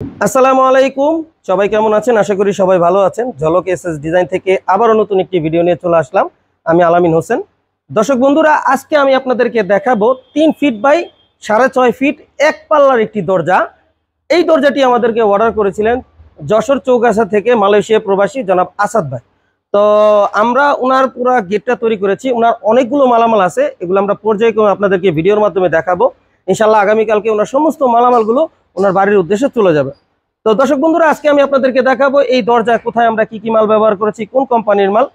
আসসালামু আলাইকুম, সবাই কেমন আছেন? আশা করি সবাই ভালো আছেন। ঝলক এসএস ডিজাইন থেকে আবারও নতুন একটি ভিডিও নিয়ে চলে আসলাম। আমি আলামিন হোসেন। দর্শক বন্ধুরা, আজকে আমি আপনাদেরকে দেখাবো 3 ফিট বাই 6.5 ফিট এক পাল্লার একটি দরজা। এই দরজাটি আমাদেরকে অর্ডার করেছিলেন যশোর চৌগাছা থেকে মালয়েশিয়া প্রবাসী জনাব আসাদ ভাই। তো আমরা ওনার পুরো গেটটা তৈরি করেছি। ওনার অনেকগুলো মালামাল আছে, এগুলো আমরা পর্যায়ক্রমে আপনাদেরকে ভিডিওর মাধ্যমে দেখাবো। ইনশাল্লাহ আগামীকালকে ওনার সমস্ত মালামালগুলো ওনার বাড়ির উদ্দেশ্যে চলে যাবে। তো দর্শক বন্ধুরা, আজকে আমি আপনাদেরকে দেখাবো এই দরজা কোথায় আমরা কি মাল ব্যবহার করেছি, কোন কোম্পানির মাল।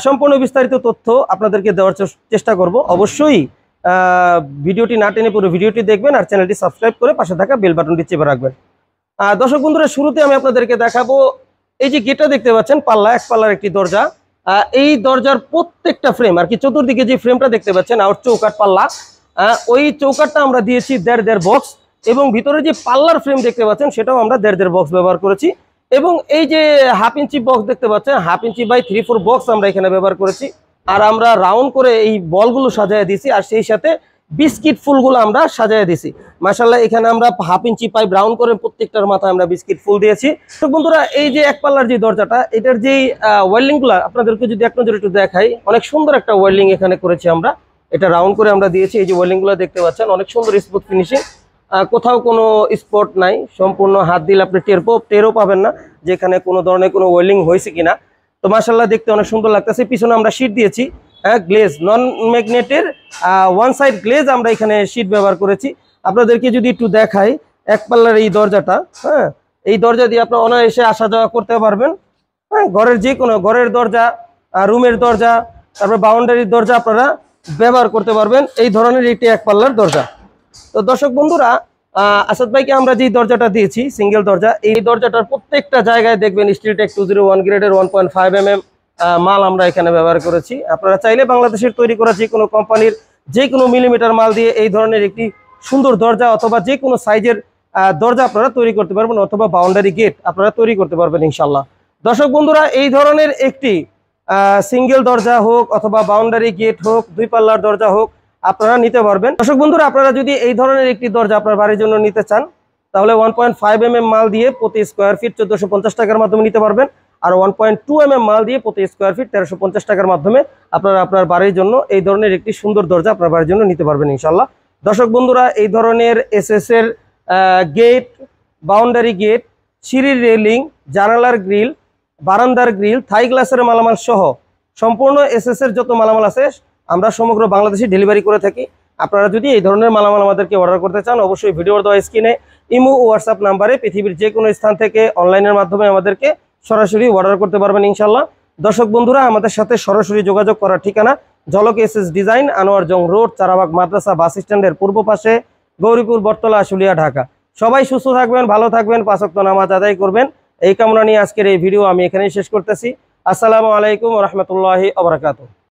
সম্পূর্ণ বিস্তারিত তথ্য আপনাদেরকে দেওয়ার চেষ্টা করব। অবশ্যই ভিডিওটি না টেনে পুরো ভিডিওটি দেখবেন আর চ্যানেলটি সাবস্ক্রাইব করে পাশে থাকা বেল বাটনটি চেপে রাখবেন। দর্শক বন্ধুরা, শুরুতে আমি আপনাদেরকে দেখাবো এই যে গেটটা দেখতে পাচ্ছেন, এক পাল্লার একটি দরজা। এই দরজার প্রত্যেকটা ফ্রেম আর কি, চতুর্দিকে যে ফ্রেমটা দেখতে পাচ্ছেন আউট চৌকাট পাল্লা, ওই চৌকাটটা আমরা দিয়েছি দেড় বক্স, এবং ভিতরে যে পাল্লার ফ্রেম দেখতে পাচ্ছেন সেটাও আমরা দেড় বক্স ব্যবহার করেছি। এবং এই যে হাফ ইঞ্চি বক্স দেখতে পাচ্ছেন, হাফ ইঞ্চি বাই 3/4 বক্স আমরা এখানে ব্যবহার করেছি। আর আমরা রাউন্ড করে এই বলগুলো সাজায় দিয়েছি, আর সেই সাথে বিস্কিট ফুলগুলো আমরা সাজায় দিয়েছি। মাশাআল্লাহ, এখানে আমরা হাফ ইঞ্চি পাইপ রাউন্ড করে প্রত্যেকটার মাথায় আমরা বিস্কিট ফুল দিয়েছি। তো বন্ধুরা, এই যে এক পাল্লার যে দরজাটা, এটার যে ওয়েল্ডিংগুলো আপনাদেরকে যদি এক নজরে একটু দেখাই, অনেক সুন্দর একটা ওয়েল্ডিং এখানে করেছি আমরা। এটা রাউন্ড করে আমরা দিয়েছি। এই যে ওয়েল্ডিংগুলো দেখতে পাচ্ছেন, অনেক সুন্দর স্মুথ ফিনিশিং, কোথাও কোনো স্পট নাই। সম্পূর্ণ হাত দিলে আপনি টেরও পাবেন না যেখানে কোনো ধরনের কোনো ওয়েল্ডিং হয়েছে কিনা। তো মাশাআল্লাহ, দেখতে অনেক সুন্দর লাগতেছে। পিছনে আমরা শীট দিয়েছি, গ্লেজ নন ম্যাগনেটের ওয়ান সাইড গ্লেজ আমরা এখানে শীট ব্যবহার করেছি। আপনাদেরকে যদি একটু দেখাই এক পাল্লার এই দরজাটা, এই দরজা দিয়ে আপনারা অনায়াসে আসা যাওয়া করতে পারবেন। ঘরের যে কোনো ঘরের দরজা, রুমের দরজা, তারপর বাউন্ডারির দরজা আপনারা ব্যবহার করতে পারবেন এই ধরনের একটি এক পাল্লার দরজা। তো দর্শক বন্ধুরা, আসাদ ভাইকে আমরা যে দরজাটা দিয়েছি সিঙ্গেল দরজা, এই দরজাটার প্রত্যেকটা জায়গায় দেখবেন স্টিলটেক 201 গ্রেডের 1.5 mm মাল আমরা এখানে ব্যবহার করেছি। আপনারা চাইলে বাংলাদেশের তৈরি করা যে কোনো কোম্পানির যে কোনো মিলিমিটার মাল দিয়ে এই ধরনের একটি সুন্দর দরজা অথবা যে কোনো সাইজের দরজা আপনারা তৈরি করতে পারবেন, অথবা বাউন্ডারি গেট আপনারা তৈরি করতে পারবেন ইনশাল্লাহ। দর্শক বন্ধুরা, এই ধরনের একটি সিঙ্গেল দরজা হোক অথবা বাউন্ডারি গেট হোক, 2 পাল্লার দরজা হোক, আপনারা নিতে পারবেন। দর্শক বন্ধুরা, আপনারা যদি এই ধরনের একটি দরজা আপনার বাড়ির জন্য নিতে চান, তাহলে 1.5 mm মাল দিয়ে প্রতি স্কোয়ার ফিট 1450 টাকার মাধ্যমে নিতে পারবেন। আর 1.2 mm মাল দিয়ে প্রতি স্কোয়ার ফিট 1350 টাকার মাধ্যমে আপনারা আপনার বাড়ির জন্য এই ধরনের একটি সুন্দর দরজা আপনার বাড়ির জন্য নিতে পারবেন ইনশাল্লাহ। দর্শক বন্ধুরা, এই ধরনের এসএস এর গেট, বাউন্ডারি গেট, সিঁড়ির রেলিং, জানালার গ্রিল, বারান্দার গ্রিল, থাই গ্লাসের মালামাল সহ সম্পূর্ণ এসএস এর যত মালামাল আছে আমরা সমগ্র বাংলাদেশে ডেলিভারি করে থাকি। আপনারা যদি এই ধরনের মালামাল আমাদেরকে অর্ডার করতে চান, অবশ্যই ভিডিওর দেওয়া স্ক্রিনে ইমো ও হোয়াটসঅ্যাপ নাম্বারে পৃথিবীর যে কোনো স্থান থেকে অনলাইনের মাধ্যমে আমাদেরকে সরাসরি অর্ডার করতে পারবেন ইনশাল্লাহ। দর্শক বন্ধুরা, আমাদের সাথে সরাসরি যোগাযোগ করার ঠিকানা ঝলক এসএস ডিজাইন, আনোয়ার জং রোড, চারাবাগ মাদ্রাসা বাস স্ট্যান্ডের পূর্ব পাশে, গৌরীপুর, বটতলা, আশুলিয়া, ঢাকা। সবাই সুস্থ থাকবেন, ভালো থাকবেন, 5 ওয়াক্ত নামাজ আদায় করবেন, এই কামনা নিয়ে আজকের এই ভিডিও আমি এখানেই শেষ করতেছি। আসসালামু আলাইকুম ওয়া রাহমাতুল্লাহি ওয়া বারাকাতুহু।